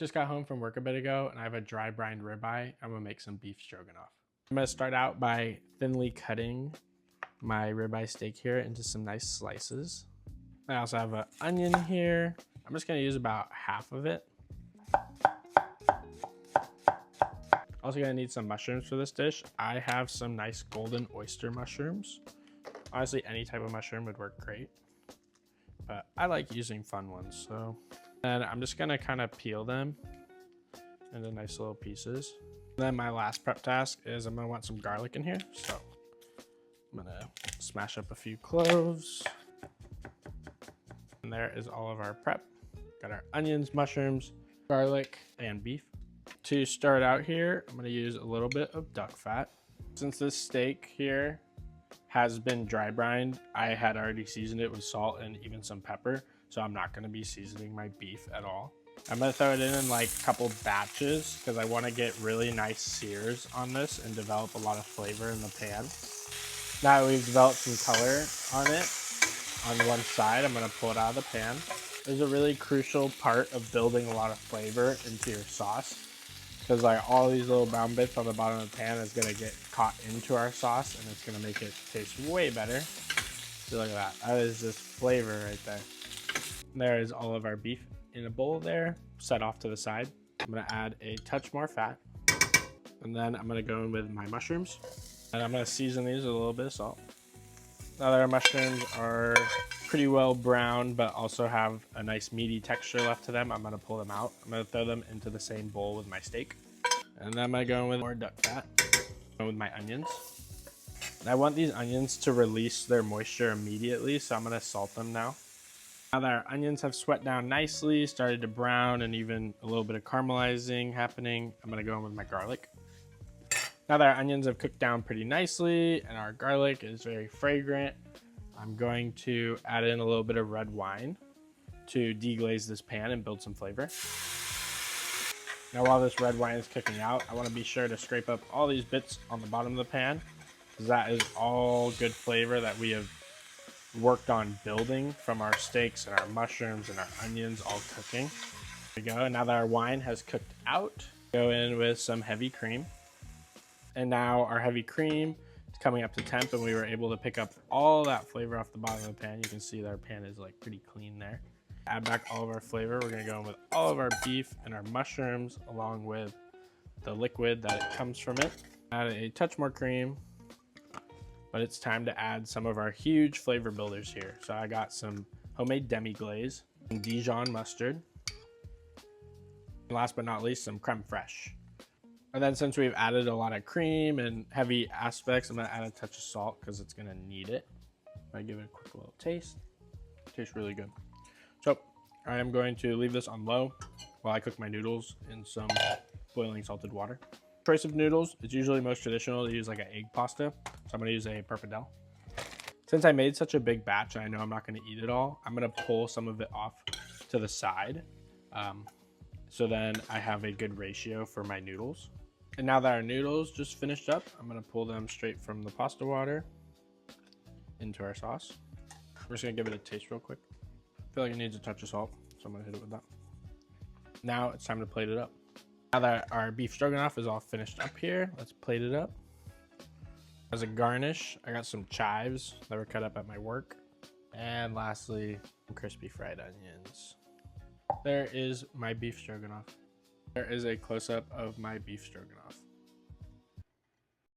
Just got home from work a bit ago and I have a dry brined ribeye. I'm gonna make some beef stroganoff. I'm gonna start out by thinly cutting my ribeye steak here into some nice slices. I also have an onion here. I'm just gonna use about half of it. Also gonna need some mushrooms for this dish. I have some nice golden oyster mushrooms. Honestly, any type of mushroom would work great, but I like using fun ones. So, and I'm just gonna kind of peel them into nice little pieces. Then my last prep task is I'm gonna want some garlic in here. So I'm gonna smash up a few cloves. And there is all of our prep. Got our onions, mushrooms, garlic, and beef. To start out here, I'm gonna use a little bit of duck fat. Since this steak here has been dry brined, I had already seasoned it with salt and even some pepper, so I'm not gonna be seasoning my beef at all. I'm gonna throw it in like a couple batches because I wanna get really nice sears on this and develop a lot of flavor in the pan. Now that we've developed some color on it, on one side, I'm gonna pull it out of the pan. There's a really crucial part of building a lot of flavor into your sauce, because like all these little brown bits on the bottom of the pan is gonna get caught into our sauce and it's gonna make it taste way better. So look at that, that is just flavor right there. There is all of our beef in a bowl there, set off to the side. I'm gonna add a touch more fat, and then I'm gonna go in with my mushrooms, and I'm gonna season these with a little bit of salt. Now that our mushrooms are pretty well browned, but also have a nice meaty texture left to them, I'm gonna pull them out. I'm gonna throw them into the same bowl with my steak. And then I'm gonna go in with more duck fat, go with my onions. And I want these onions to release their moisture immediately, so I'm gonna salt them now. Now that our onions have sweat down nicely, started to brown, and even a little bit of caramelizing happening, I'm gonna go in with my garlic. Now that our onions have cooked down pretty nicely and our garlic is very fragrant, I'm going to add in a little bit of red wine to deglaze this pan and build some flavor. Now while this red wine is cooking out, I want to be sure to scrape up all these bits on the bottom of the pan, because that is all good flavor that we have worked on building from our steaks and our mushrooms and our onions all cooking. There we go. Now that our wine has cooked out, go in with some heavy cream. And now our heavy cream is coming up to temp, and we were able to pick up all that flavor off the bottom of the pan. You can see that our pan is like pretty clean there. Add back all of our flavor. We're gonna go in with all of our beef and our mushrooms along with the liquid that it comes from it. Add a touch more cream, but it's time to add some of our huge flavor builders here. So I got some homemade demi-glaze, some Dijon mustard, and last but not least, some creme fraiche. And then since we've added a lot of cream and heavy aspects, I'm gonna add a touch of salt because it's gonna need it. I give it a quick little taste. It tastes really good. So I am going to leave this on low while I cook my noodles in some boiling salted water. Choice of noodles, it's usually most traditional to use like an egg pasta. So I'm gonna use a pappardelle. Since I made such a big batch and I know I'm not gonna eat it all, I'm gonna pull some of it off to the side. So then I have a good ratio for my noodles. And now that our noodles just finished up, I'm gonna pull them straight from the pasta water into our sauce. We're just gonna give it a taste real quick. I feel like it needs a touch of salt, so I'm gonna hit it with that. Now it's time to plate it up. Now that our beef stroganoff is all finished up here, let's plate it up. As a garnish, I got some chives that were cut up at my work. And lastly, some crispy fried onions. There is my beef stroganoff. There is a close-up of my beef stroganoff.